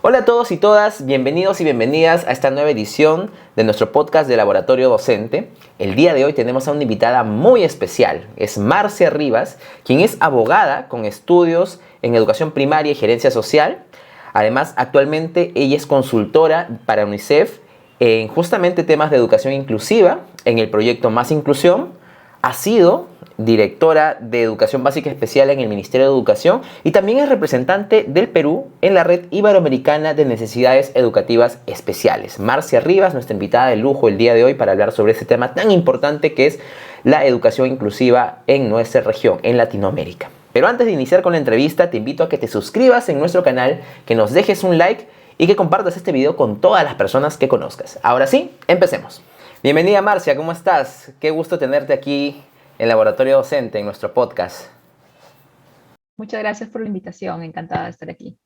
Hola a todos y todas, bienvenidos y bienvenidas a esta nueva edición de nuestro podcast de Laboratorio Docente. El día de hoy tenemos a una invitada muy especial, es Marcia Rivas, quien es abogada con estudios en educación primaria y gerencia social. Además, actualmente ella es consultora para UNICEF en justamente temas de educación inclusiva, en el proyecto Más Inclusión. Ha sido directora de Educación Básica Especial en el Ministerio de Educación y también es representante del Perú en la Red Iberoamericana de Necesidades Educativas Especiales. Marcia Rivas, nuestra invitada de lujo el día de hoy para hablar sobre este tema tan importante que es la educación inclusiva en nuestra región, en Latinoamérica. Pero antes de iniciar con la entrevista, te invito a que te suscribas en nuestro canal, que nos dejes un like y que compartas este video con todas las personas que conozcas. Ahora sí, empecemos. Bienvenida Marcia, ¿cómo estás? Qué gusto tenerte aquí en Laboratorio Docente, en nuestro podcast. Muchas gracias por la invitación, encantada de estar aquí.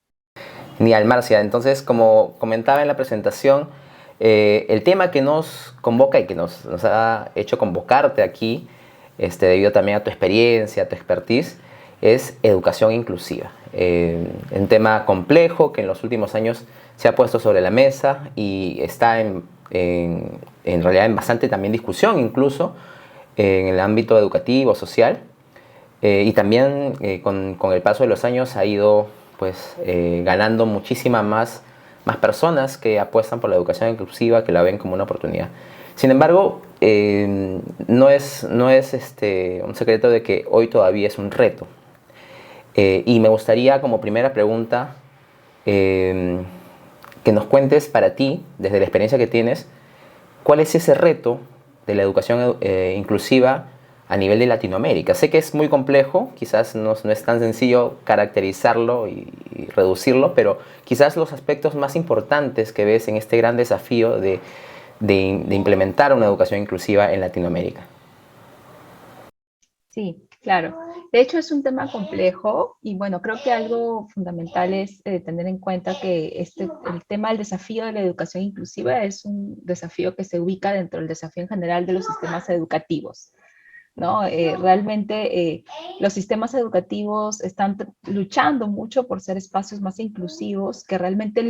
Genial, Marcia. Entonces, como comentaba en la presentación, el tema que nos convoca y que nos ha hecho convocarte aquí, debido también a tu experiencia, a tu expertise, es educación inclusiva. Un tema complejo que en los últimos años se ha puesto sobre la mesa y está en realidad en bastante también discusión, incluso en el ámbito educativo, social, y también con el paso de los años ha ido ganando muchísimas más personas que apuestan por la educación inclusiva, que la ven como una oportunidad. Sin embargo, no es un secreto de que hoy todavía es un reto. Y me gustaría, como primera pregunta, que nos cuentes para ti, desde la experiencia que tienes, ¿cuál es ese reto de la educación inclusiva a nivel de Latinoamérica? Sé que es muy complejo, quizás no es tan sencillo caracterizarlo y reducirlo, pero quizás los aspectos más importantes que ves en este gran desafío de implementar una educación inclusiva en Latinoamérica. Sí, claro. De hecho, es un tema complejo y bueno, creo que algo fundamental es tener en cuenta que el tema del desafío de la educación inclusiva es un desafío que se ubica dentro del desafío en general de los sistemas educativos, ¿no? Realmente los sistemas educativos están luchando mucho por ser espacios más inclusivos que realmente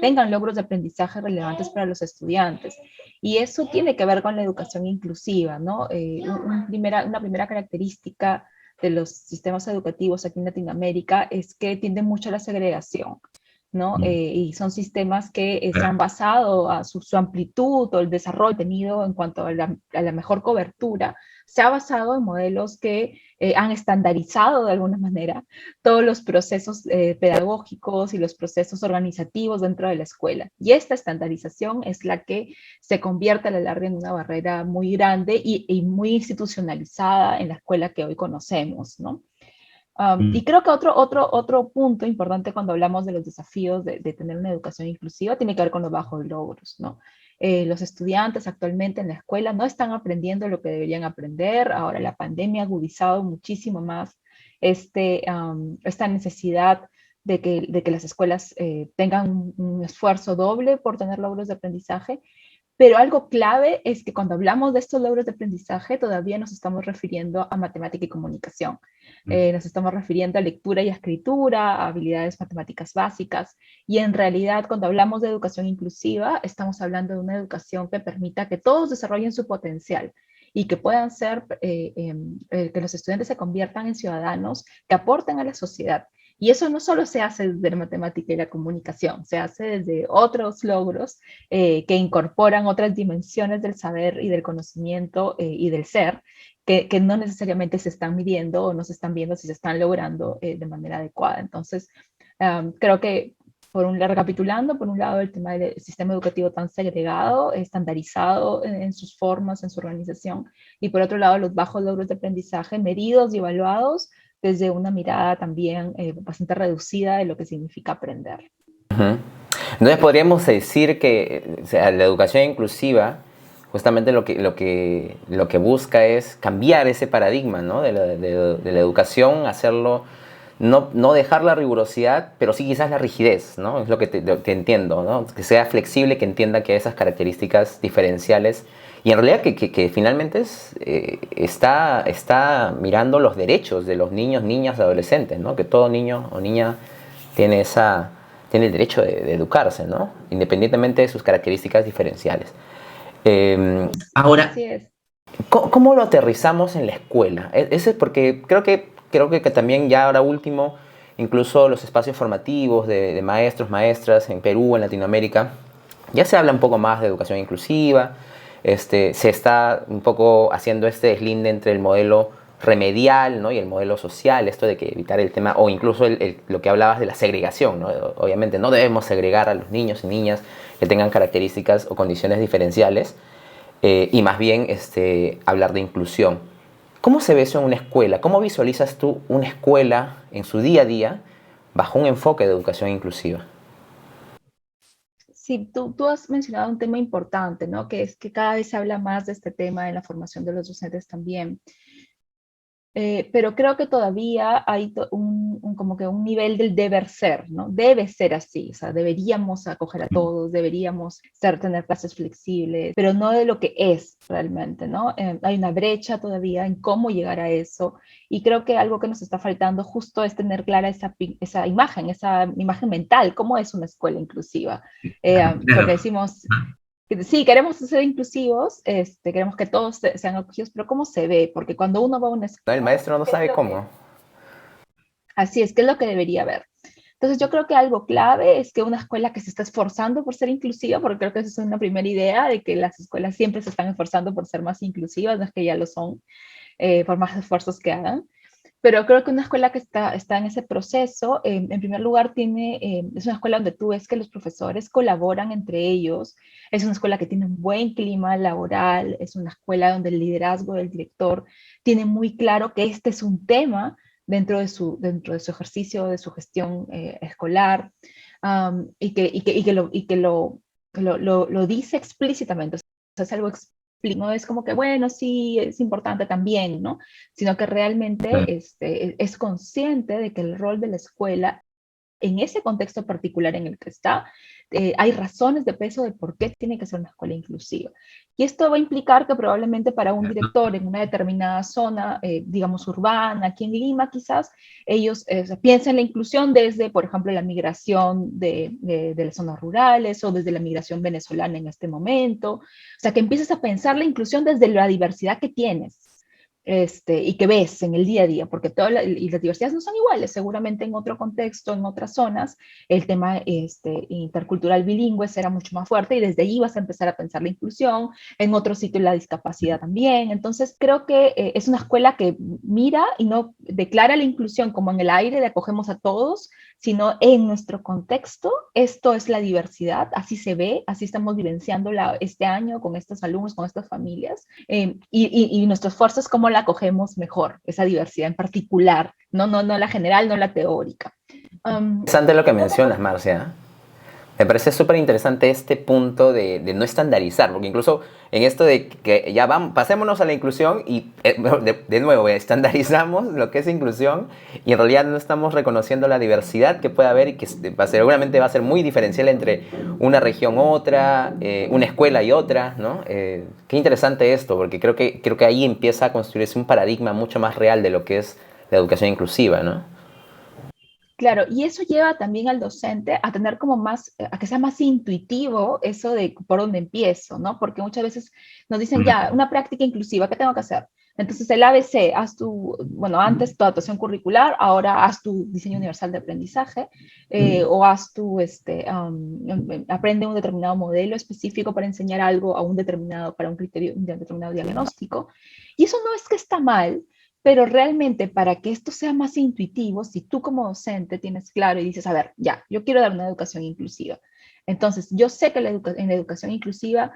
tengan logros de aprendizaje relevantes para los estudiantes. Y eso tiene que ver con la educación inclusiva, ¿no? Una primera característica de los sistemas educativos aquí en Latinoamérica es que tienden mucho a la segregación, ¿no? Y son sistemas que se han basado a su amplitud o el desarrollo tenido en cuanto a la mejor cobertura, se ha basado en modelos que han estandarizado de alguna manera todos los procesos pedagógicos y los procesos organizativos dentro de la escuela. Y esta estandarización es la que se convierte a la larga en una barrera muy grande y muy institucionalizada en la escuela que hoy conocemos, ¿no? Y creo que otro punto importante cuando hablamos de los desafíos de tener una educación inclusiva tiene que ver con los bajos logros, ¿no? Los estudiantes actualmente en la escuela no están aprendiendo lo que deberían aprender. Ahora la pandemia ha agudizado muchísimo más esta necesidad de que las escuelas tengan un esfuerzo doble por tener logros de aprendizaje. Pero algo clave es que cuando hablamos de estos logros de aprendizaje, todavía nos estamos refiriendo a matemática y comunicación. Nos estamos refiriendo a lectura y escritura, a habilidades matemáticas básicas. Y en realidad, cuando hablamos de educación inclusiva, estamos hablando de una educación que permita que todos desarrollen su potencial y que puedan ser, que los estudiantes se conviertan en ciudadanos que aporten a la sociedad. Y eso no solo se hace desde la matemática y la comunicación, se hace desde otros logros que incorporan otras dimensiones del saber y del conocimiento y del ser, que no necesariamente se están midiendo o no se están viendo si se están logrando de manera adecuada. Entonces, creo que recapitulando, por un lado el tema del sistema educativo tan segregado, estandarizado en sus formas, en su organización, y por otro lado los bajos logros de aprendizaje medidos y evaluados desde una mirada también bastante reducida de lo que significa aprender. Uh-huh. Entonces podríamos decir que, o sea, la educación inclusiva justamente lo que busca es cambiar ese paradigma, ¿no? de la educación, hacerlo, no dejar la rigurosidad, pero sí quizás la rigidez, ¿no? Es lo que entiendo, ¿no? Que sea flexible, que entienda que hay esas características diferenciales y en realidad que finalmente está mirando los derechos de los niños, niñas, adolescentes, ¿no? Que todo niño o niña tiene tiene el derecho de educarse, ¿no? Independientemente de sus características diferenciales. Ahora, Así es. ¿cómo lo aterrizamos en la escuela? Ese es porque creo que también ya ahora último, incluso los espacios formativos de maestros, maestras en Perú, en Latinoamérica, ya se habla un poco más de educación inclusiva. Se está un poco haciendo este deslinde entre el modelo remedial, ¿no? Y el modelo social, esto de que evitar el tema, o incluso lo que hablabas de la segregación, ¿no? Obviamente no debemos segregar a los niños y niñas que tengan características o condiciones diferenciales, y más bien hablar de inclusión. ¿Cómo se ve eso en una escuela? ¿Cómo visualizas tú una escuela en su día a día bajo un enfoque de educación inclusiva? Sí, tú has mencionado un tema importante, ¿no? Que es que cada vez se habla más de este tema en la formación de los docentes también. Pero creo que todavía hay como que un nivel del deber ser, ¿no? Debe ser así, o sea, deberíamos acoger a todos, deberíamos tener clases flexibles, pero no de lo que es realmente, ¿no? Hay una brecha todavía en cómo llegar a eso, y creo que algo que nos está faltando justo es tener clara esa imagen mental, cómo es una escuela inclusiva. Porque Claro. decimos, sí, queremos ser inclusivos, queremos que todos sean acogidos, pero ¿cómo se ve? Porque cuando uno va a una ¿No? El escuela, maestro no ¿qué es sabe lo que? cómo. Así es, ¿qué es lo que debería haber? Entonces yo creo que algo clave es que una escuela que se está esforzando por ser inclusiva, porque creo que esa es una primera idea de que las escuelas siempre se están esforzando por ser más inclusivas, no es que ya lo son, por más esfuerzos que hagan. Pero creo que una escuela que está en ese proceso, en primer lugar, es una escuela donde tú ves que los profesores colaboran entre ellos, es una escuela que tiene un buen clima laboral, es una escuela donde el liderazgo del director tiene muy claro que este es un tema dentro de su ejercicio, de su gestión escolar, y que lo dice explícitamente. O sea, es algo explícito, no es como que, bueno, sí, es importante también, ¿no? Sino que realmente es consciente de que el rol de la escuela en ese contexto particular en el que está, hay razones de peso de por qué tiene que ser una escuela inclusiva. Y esto va a implicar que probablemente para un director en una determinada zona, digamos urbana, aquí en Lima quizás, ellos piensen la inclusión desde, por ejemplo, la migración de las zonas rurales o desde la migración venezolana en este momento. O sea, que empieces a pensar la inclusión desde la diversidad que tienes, y que ves en el día a día, porque y las diversidades no son iguales, seguramente en otro contexto, en otras zonas, el tema intercultural bilingüe será mucho más fuerte y desde allí vas a empezar a pensar la inclusión, en otro sitio la discapacidad también. Entonces creo que es una escuela que mira y no declara la inclusión como en el aire de acogemos a todos, sino en nuestro contexto, esto es la diversidad, así se ve, así estamos vivenciando este año con estos alumnos, con estas familias, y nuestro esfuerzo es cómo la acogemos mejor, esa diversidad en particular, no la general, no la teórica. Interesante lo que Y otra cosa, mencionas, Marcia. Me parece súper interesante este punto de no estandarizar, porque incluso en esto de que ya vamos, pasémonos a la inclusión y de nuevo estandarizamos lo que es inclusión y en realidad no estamos reconociendo la diversidad que puede haber y que seguramente va a ser muy diferencial entre una región u otra, una escuela y otra, ¿no? Qué interesante esto, porque creo que ahí empieza a construirse un paradigma mucho más real de lo que es la educación inclusiva, ¿no? claro, y eso lleva también al docente a tener como más, a que sea más intuitivo eso de por dónde empiezo, ¿no? Porque muchas veces nos dicen, ya, una práctica inclusiva, ¿qué tengo que hacer? Entonces el ABC, bueno, antes tu adaptación curricular, ahora haz tu diseño universal de aprendizaje, o haz aprende un determinado modelo específico para enseñar algo para un criterio, un determinado diagnóstico. Y eso no es que está mal, pero realmente para que esto sea más intuitivo, si tú como docente tienes claro y dices, a ver, ya, yo quiero dar una educación inclusiva. Entonces, yo sé que en la educación inclusiva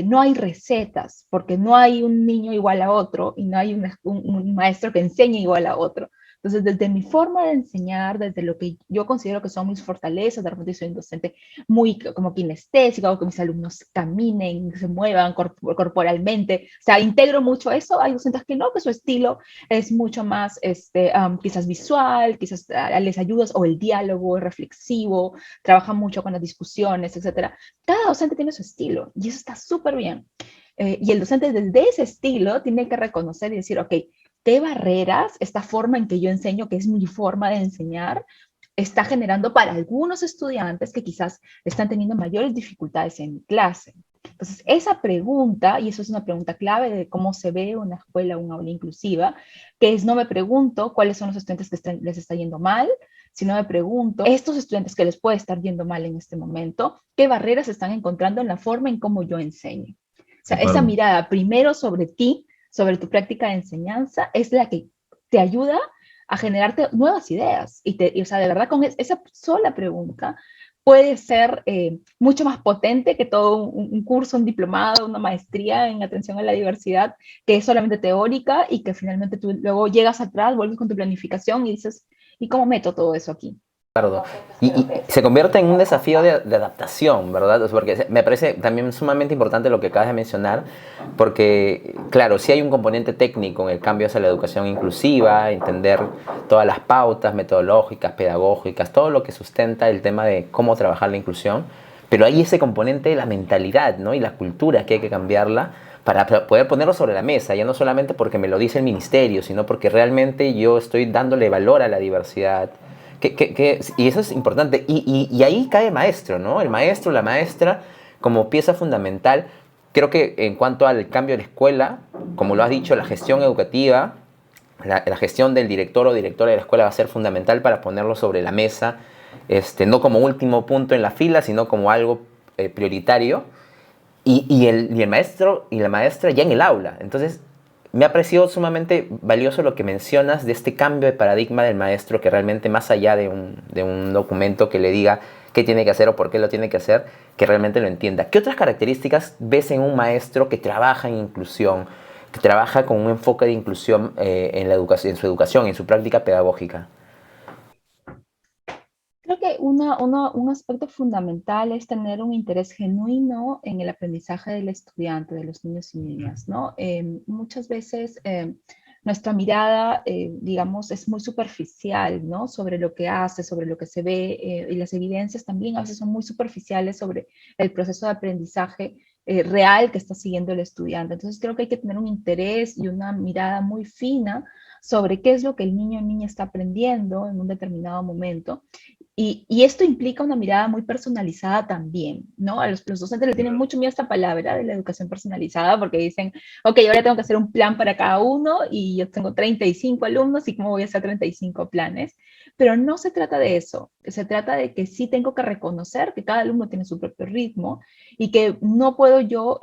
no hay recetas, porque no hay un niño igual a otro y no hay un maestro que enseñe igual a otro. Entonces, desde mi forma de enseñar, desde lo que yo considero que son mis fortalezas, de repente soy un docente muy como kinestésico, hago que mis alumnos caminen, se muevan corporalmente, o sea, integro mucho eso. Hay docentes que no, que su estilo es mucho más, quizás visual, quizás les ayudas, o el diálogo es reflexivo, trabaja mucho con las discusiones, etcétera. Cada docente tiene su estilo y eso está súper bien. Y el docente desde ese estilo tiene que reconocer y decir, ok, ¿qué barreras, esta forma en que yo enseño, que es mi forma de enseñar, está generando para algunos estudiantes que quizás están teniendo mayores dificultades en clase. Entonces, esa pregunta, y eso es una pregunta clave de cómo se ve una escuela, una aula inclusiva, que es no me pregunto cuáles son los estudiantes que les está yendo mal, sino me pregunto, estos estudiantes que les puede estar yendo mal en este momento, ¿qué barreras están encontrando en la forma en cómo yo enseño? O sea, esa mirada primero sobre ti, sobre tu práctica de enseñanza, es la que te ayuda a generarte nuevas ideas. O sea, de verdad, con esa sola pregunta puede ser mucho más potente que todo un curso, un diplomado, una maestría en atención a la diversidad, que es solamente teórica y que finalmente tú luego llegas atrás, vuelves con tu planificación y dices, ¿y cómo meto todo eso aquí? Y se convierte en un desafío de adaptación, ¿verdad? Porque me parece también sumamente importante lo que acabas de mencionar, porque, claro, sí hay un componente técnico en el cambio hacia la educación inclusiva, entender todas las pautas metodológicas, pedagógicas, todo lo que sustenta el tema de cómo trabajar la inclusión, pero hay ese componente de la mentalidad, ¿no? Y la cultura que hay que cambiarla para poder ponerlo sobre la mesa, ya no solamente porque me lo dice el ministerio, sino porque realmente yo estoy dándole valor a la diversidad. Y eso es importante. Y ahí cae el maestro, ¿no? El maestro, la maestra, como pieza fundamental. Creo que en cuanto al cambio de la escuela, como lo has dicho, la gestión educativa, la gestión del director o directora de la escuela va a ser fundamental para ponerlo sobre la mesa, no como último punto en la fila, sino como algo prioritario. Y el maestro y la maestra ya en el aula. Entonces, me ha parecido sumamente valioso lo que mencionas de este cambio de paradigma del maestro, que realmente más allá de un documento que le diga qué tiene que hacer o por qué lo tiene que hacer, que realmente lo entienda. ¿Qué otras características ves en un maestro que trabaja en inclusión, que trabaja con un enfoque de inclusión en su educación, en su práctica pedagógica? Creo que un aspecto fundamental es tener un interés genuino en el aprendizaje del estudiante, de los niños y niñas, ¿no? Muchas veces nuestra mirada, digamos, es muy superficial, ¿no? Sobre lo que hace, sobre lo que se ve, y las evidencias también a veces son muy superficiales sobre el proceso de aprendizaje real que está siguiendo el estudiante. Entonces creo que hay que tener un interés y una mirada muy fina sobre qué es lo que el niño o niña está aprendiendo en un determinado momento y esto implica una mirada muy personalizada también, ¿no? A los docentes le tienen mucho miedo a esta palabra de la educación personalizada porque dicen, ok, ahora tengo que hacer un plan para cada uno y yo tengo 35 alumnos y cómo voy a hacer 35 planes. Pero no se trata de eso, se trata de que sí tengo que reconocer que cada alumno tiene su propio ritmo y que no puedo yo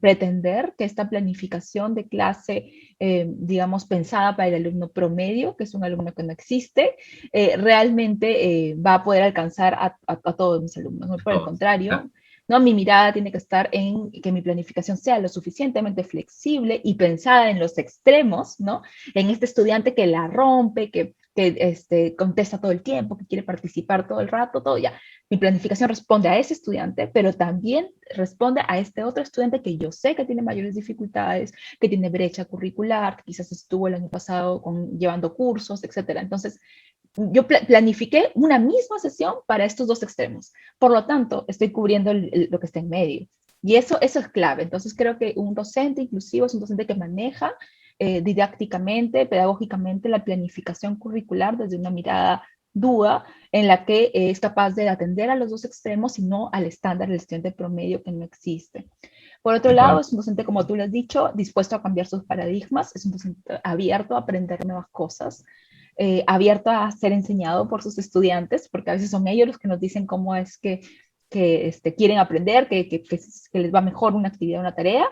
pretender que esta planificación de clase, digamos, pensada para el alumno promedio, que es un alumno que no existe, realmente va a poder alcanzar a todos mis alumnos. ¿No? Por el contrario, ¿no? Mi mirada tiene que estar en que mi planificación sea lo suficientemente flexible y pensada en los extremos, ¿no? En este estudiante que la rompe, que contesta todo el tiempo, que quiere participar todo el rato, todo ya. Mi planificación responde a ese estudiante, pero también responde a este otro estudiante que yo sé que tiene mayores dificultades, que tiene brecha curricular, que quizás estuvo el año pasado llevando cursos, etcétera. Entonces, yo planifiqué una misma sesión para estos dos extremos. Por lo tanto, estoy cubriendo lo que está en medio. Y eso es clave. Entonces, creo que un docente inclusivo es un docente que maneja didácticamente, pedagógicamente, la planificación curricular desde una mirada duda en la que es capaz de atender a los dos extremos y no al estándar del estudiante promedio que no existe. Por otro lado, es un docente, como tú lo has dicho, dispuesto a cambiar sus paradigmas, es un docente abierto a aprender nuevas cosas, abierto a ser enseñado por sus estudiantes, porque a veces son ellos los que nos dicen cómo es que quieren aprender, que les va mejor una actividad, una tarea.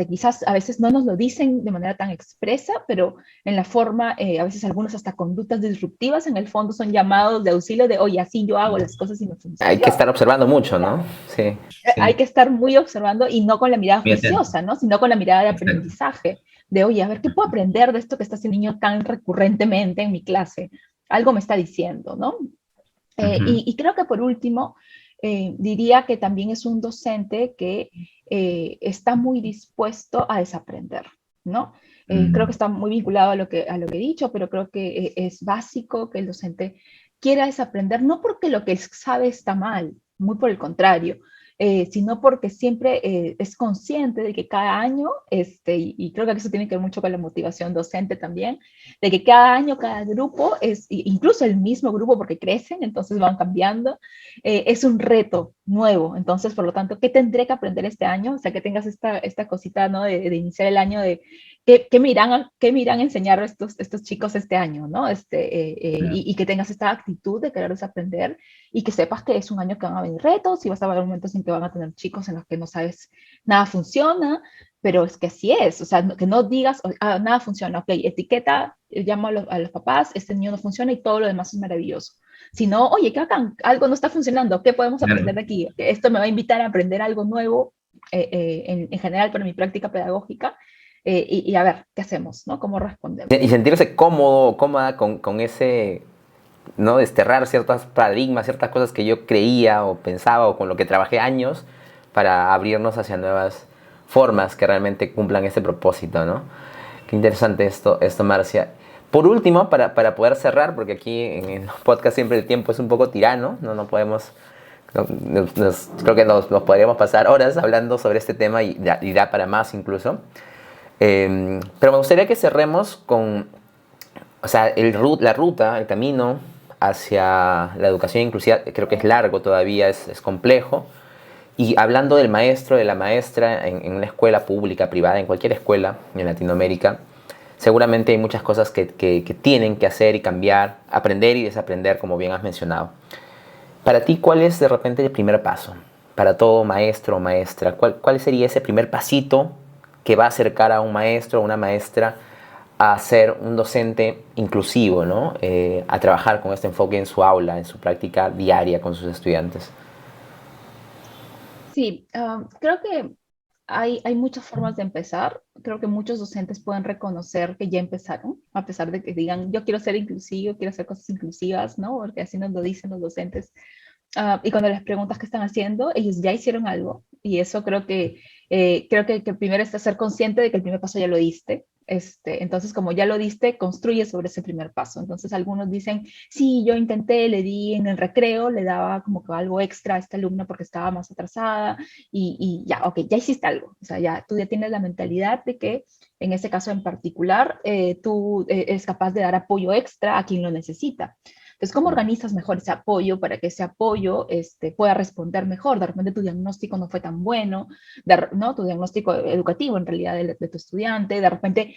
Quizás a veces no nos lo dicen de manera tan expresa, pero en la forma, a veces algunos hasta conductas disruptivas, en el fondo son llamados de auxilio de, oye, así yo hago las cosas y me funcionan. Hay que estar observando mucho, ¿no? Sí. Hay que estar muy observando y no con la mirada juiciosa, ¿no? Sino con la mirada de aprendizaje, de, oye, a ver, ¿qué puedo aprender de esto que está haciendo el niño tan recurrentemente en mi clase? Algo me está diciendo, ¿no? Y creo que por último, diría que también es un docente que está muy dispuesto a desaprender, ¿no? Creo que está muy vinculado a lo que he dicho, pero creo que es básico que el docente quiera desaprender, no porque lo que él sabe está mal, muy por el contrario, sino porque siempre es consciente de que cada año, y creo que eso tiene que ver mucho con la motivación docente también, de que cada año, cada grupo, incluso el mismo grupo porque crecen, entonces van cambiando, es un reto nuevo. Entonces, por lo tanto, ¿qué tendré que aprender este año? O sea, que tengas esta cosita, ¿no? De iniciar el año de qué me irán a enseñar estos chicos este año, ¿no? Y que tengas esta actitud de querer desaprender y que sepas que es un año que van a venir retos y vas a haber momentos en que van a tener chicos en los que no sabes, nada funciona, pero es que así es, o sea, que no digas, nada funciona, ok, etiqueta, llamo a los papás, este niño no funciona y todo lo demás es maravilloso. Si no, oye, qué bacán, algo no está funcionando, ¿qué podemos aprender de aquí? Esto me va a invitar a aprender algo nuevo en general para mi práctica pedagógica y a ver, ¿qué hacemos? ¿No? ¿Cómo respondemos? Y sentirse cómodo, cómoda con ese, ¿no? Desterrar ciertos paradigmas, ciertas cosas que yo creía o pensaba o con lo que trabajé años para abrirnos hacia nuevas formas que realmente cumplan ese propósito, ¿no? Qué interesante esto Marcia. Por último, para poder cerrar, porque aquí en el podcast siempre el tiempo es un poco tirano, no podemos, creo que nos podríamos pasar horas hablando sobre este tema y da para más incluso. Pero me gustaría que cerremos con, o sea, la ruta, el camino hacia la educación inclusiva, creo que es largo todavía, es complejo. Y hablando del maestro, de la maestra en una escuela pública, privada, en cualquier escuela en Latinoamérica, seguramente hay muchas cosas que tienen que hacer y cambiar, aprender y desaprender, como bien has mencionado. Para ti, ¿cuál es de repente el primer paso? Para todo maestro o maestra, ¿cuál sería ese primer pasito que va a acercar a un maestro o una maestra a ser un docente inclusivo, ¿no? A trabajar con este enfoque en su aula, en su práctica diaria con sus estudiantes? Sí, creo que hay muchas formas de empezar. Creo que muchos docentes pueden reconocer que ya empezaron, a pesar de que digan, yo quiero ser inclusivo, quiero hacer cosas inclusivas, ¿no? Porque así nos lo dicen los docentes. Y cuando les preguntas qué están haciendo, ellos ya hicieron algo. Y eso creo que primero es ser consciente de que el primer paso ya lo diste. Entonces, como ya lo diste, construye sobre ese primer paso. Entonces, algunos dicen, sí, yo intenté, le di en el recreo, le daba como que algo extra a esta alumna porque estaba más atrasada y ya, ok, ya hiciste algo. O sea, tú ya tienes la mentalidad de que en ese caso en particular, tú eres capaz de dar apoyo extra a quien lo necesita. Entonces, ¿cómo organizas mejor ese apoyo para que ese apoyo pueda responder mejor? De repente tu diagnóstico no fue tan bueno, ¿no? Tu diagnóstico educativo en realidad de tu estudiante, de repente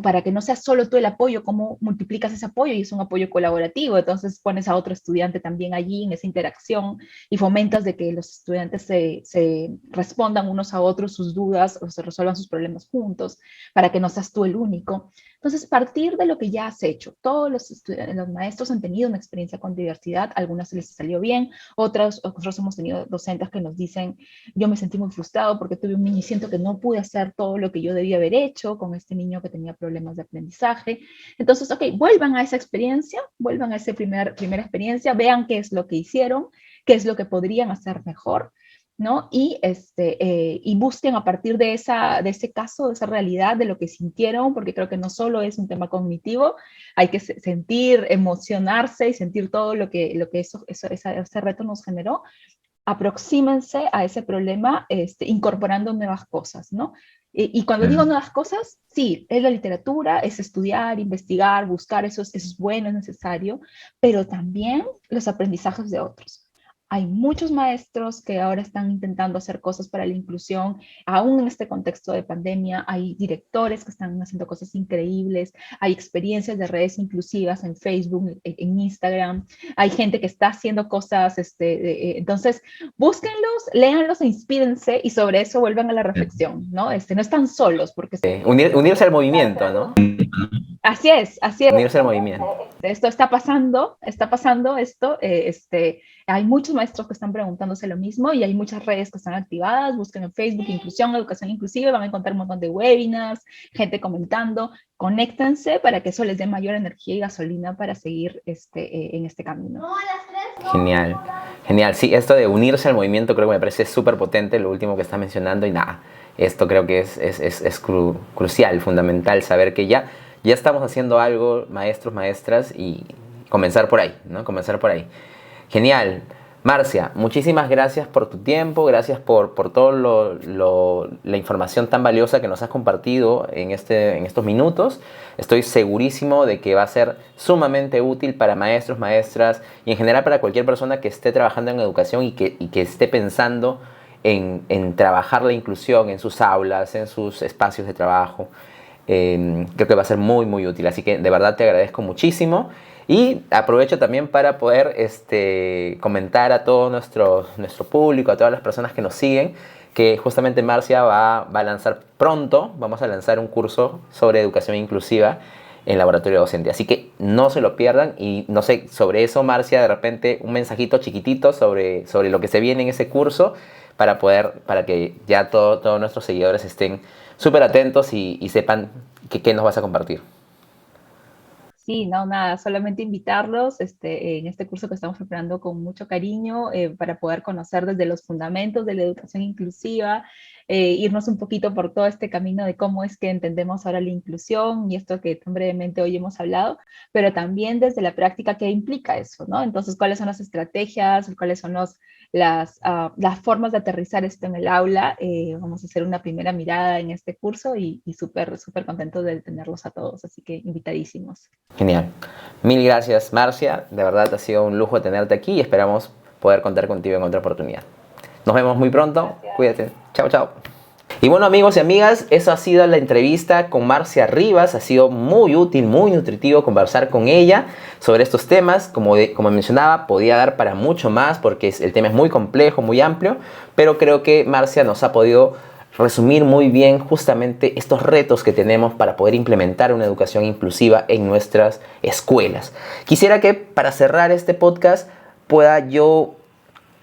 para que no sea solo tú el apoyo, ¿cómo multiplicas ese apoyo? Y es un apoyo colaborativo, entonces pones a otro estudiante también allí en esa interacción y fomentas de que los estudiantes se respondan unos a otros sus dudas o se resuelvan sus problemas juntos para que no seas tú el único. Entonces, partir de lo que ya has hecho. Todos los maestros han tenido una experiencia con diversidad, algunas les salió bien, otros hemos tenido docentes que nos dicen, yo me sentí muy frustrado porque tuve un niño y siento que no pude hacer todo lo que yo debía haber hecho con este niño que tenía problemas de aprendizaje. Entonces, ok, vuelvan a esa experiencia, vuelvan a esa primera experiencia, vean qué es lo que hicieron, qué es lo que podrían hacer mejor, ¿no? Y busquen a partir de ese caso, de esa realidad, de lo que sintieron, porque creo que no solo es un tema cognitivo, hay que sentir, emocionarse y sentir todo lo que ese reto nos generó. Aproxímense a ese problema incorporando nuevas cosas, ¿no? Y cuando digo nuevas cosas, sí, es la literatura, es estudiar, investigar, buscar, eso es bueno, es necesario, pero también los aprendizajes de otros. Hay muchos maestros que ahora están intentando hacer cosas para la inclusión, aún en este contexto de pandemia. Hay directores que están haciendo cosas increíbles, hay experiencias de redes inclusivas en Facebook, en Instagram, hay gente que está haciendo cosas, entonces búsquenlos, léanlos e inspírense y sobre eso vuelvan a la reflexión, ¿no? No están solos porque... Unirse al movimiento, ¿no? Así es, así es. Unirse al movimiento. Esto está pasando esto, hay muchos maestros que están preguntándose lo mismo y hay muchas redes que están activadas, busquen en Facebook inclusión, educación inclusiva, van a encontrar un montón de webinars, gente comentando, conéctense para que eso les dé mayor energía y gasolina para seguir en este camino. Genial, genial. Sí, esto de unirse al movimiento creo que me parece súper potente, lo último que está mencionando y nada, esto creo que es crucial, fundamental, saber que ya estamos haciendo algo, maestros, maestras, y comenzar por ahí, ¿no? Comenzar por ahí. Genial. Marcia, muchísimas gracias por tu tiempo, gracias por todo la información tan valiosa que nos has compartido en estos minutos. Estoy segurísimo de que va a ser sumamente útil para maestros, maestras y en general para cualquier persona que esté trabajando en educación y que esté pensando en trabajar la inclusión en sus aulas, en sus espacios de trabajo. Creo que va a ser muy, muy útil. Así que de verdad te agradezco muchísimo. Y aprovecho también para poder comentar a todo nuestro público, a todas las personas que nos siguen, que justamente Marcia va a lanzar pronto, vamos a lanzar un curso sobre educación inclusiva en laboratorio docente. Así que no se lo pierdan y no sé, sobre eso Marcia, de repente un mensajito chiquitito sobre lo que se viene en ese curso para que ya todos nuestros seguidores estén súper atentos y sepan qué nos vas a compartir. Sí, no, nada, solamente invitarlos en este curso que estamos preparando con mucho cariño para poder conocer desde los fundamentos de la educación inclusiva, irnos un poquito por todo este camino de cómo es que entendemos ahora la inclusión y esto que tan brevemente hoy hemos hablado, pero también desde la práctica qué implica eso, ¿no? Entonces, ¿cuáles son las estrategias? ¿Cuáles son las formas de aterrizar esto en el aula? Vamos a hacer una primera mirada en este curso y súper, súper contentos de tenerlos a todos, así que invitadísimos. Genial. Mil gracias, Marcia. De verdad ha sido un lujo tenerte aquí y esperamos poder contar contigo en otra oportunidad. Nos vemos muy pronto. Gracias. Cuídate. Chao, chao. Y bueno, amigos y amigas, eso ha sido la entrevista con Marcia Rivas. Ha sido muy útil, muy nutritivo conversar con ella sobre estos temas. Como mencionaba, podía dar para mucho más porque el tema es muy complejo, muy amplio, pero creo que Marcia nos ha podido resumir muy bien justamente estos retos que tenemos para poder implementar una educación inclusiva en nuestras escuelas. Quisiera que para cerrar este podcast pueda yo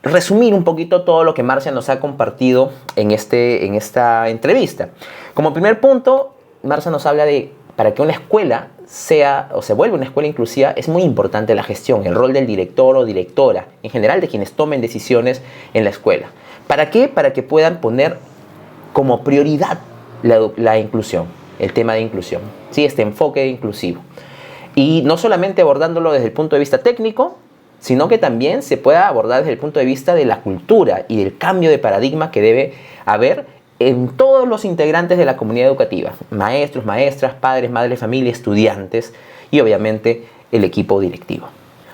resumir un poquito todo lo que Marcia nos ha compartido en esta entrevista. Como primer punto, Marcia nos habla de para que una escuela sea o se vuelva una escuela inclusiva es muy importante la gestión, el rol del director o directora, en general de quienes tomen decisiones en la escuela. ¿Para qué? Para que puedan poner como prioridad la inclusión, el tema de inclusión, ¿sí? Este enfoque inclusivo. Y no solamente abordándolo desde el punto de vista técnico, sino que también se pueda abordar desde el punto de vista de la cultura y del cambio de paradigma que debe haber en todos los integrantes de la comunidad educativa, maestros, maestras, padres, madres de familia, estudiantes y obviamente el equipo directivo.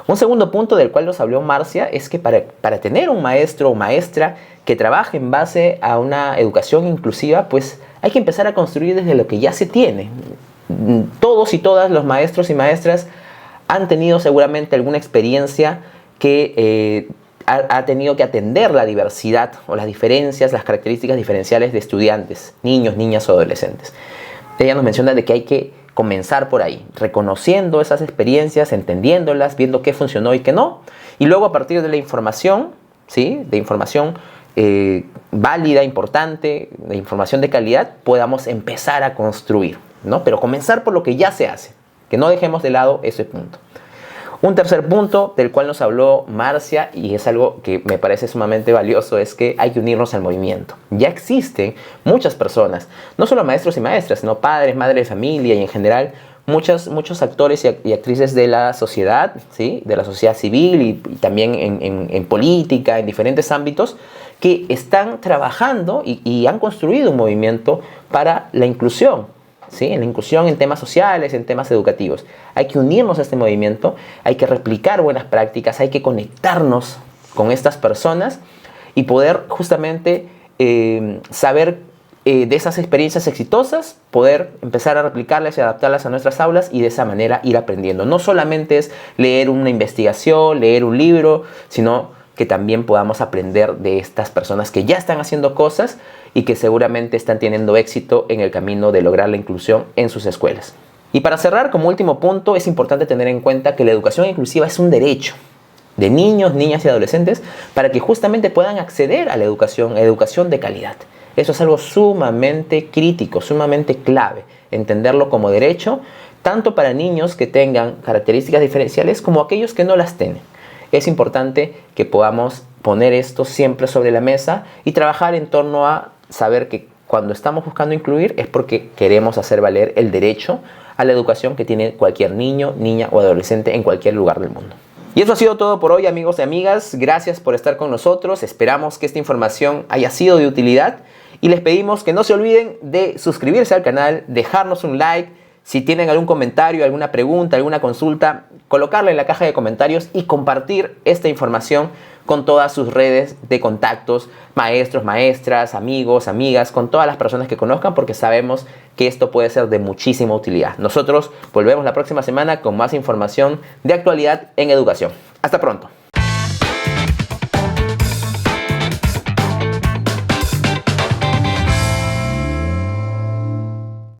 Un segundo punto del cual nos habló Marcia es que para tener un maestro o maestra que trabaje en base a una educación inclusiva, pues hay que empezar a construir desde lo que ya se tiene. Todos y todas los maestros y maestras han tenido seguramente alguna experiencia que ha tenido que atender la diversidad o las diferencias, las características diferenciales de estudiantes, niños, niñas o adolescentes. Ella nos menciona de que hay que comenzar por ahí, reconociendo esas experiencias, entendiéndolas, viendo qué funcionó y qué no, y luego a partir de la información, ¿sí? De información válida, importante, de información de calidad, podamos empezar a construir, ¿no? Pero comenzar por lo que ya se hace, que no dejemos de lado ese punto. Un tercer punto del cual nos habló Marcia, y es algo que me parece sumamente valioso, es que hay que unirnos al movimiento. Ya existen muchas personas, no solo maestros y maestras, sino padres, madres de familia y en general muchos actores y actrices de la sociedad, ¿sí? De la sociedad civil y también en política, en diferentes ámbitos, que están trabajando y han construido un movimiento para la inclusión. ¿Sí? En la inclusión en temas sociales, en temas educativos. Hay que unirnos a este movimiento, hay que replicar buenas prácticas, hay que conectarnos con estas personas y poder justamente saber de esas experiencias exitosas, poder empezar a replicarlas y adaptarlas a nuestras aulas y de esa manera ir aprendiendo. No solamente es leer una investigación, leer un libro, sino que también podamos aprender de estas personas que ya están haciendo cosas y que seguramente están teniendo éxito en el camino de lograr la inclusión en sus escuelas. Y para cerrar, como último punto, es importante tener en cuenta que la educación inclusiva es un derecho de niños, niñas y adolescentes para que justamente puedan acceder a la educación de calidad. Eso es algo sumamente crítico, sumamente clave, entenderlo como derecho, tanto para niños que tengan características diferenciales como aquellos que no las tienen. Es importante que podamos poner esto siempre sobre la mesa y trabajar en torno a saber que cuando estamos buscando incluir es porque queremos hacer valer el derecho a la educación que tiene cualquier niño, niña o adolescente en cualquier lugar del mundo. Y eso ha sido todo por hoy, amigos y amigas. Gracias por estar con nosotros. Esperamos que esta información haya sido de utilidad y les pedimos que no se olviden de suscribirse al canal, dejarnos un like. Si tienen algún comentario, alguna pregunta, alguna consulta, colocarla en la caja de comentarios y compartir esta información con todas sus redes de contactos, maestros, maestras, amigos, amigas, con todas las personas que conozcan, porque sabemos que esto puede ser de muchísima utilidad. Nosotros volvemos la próxima semana con más información de actualidad en educación. Hasta pronto.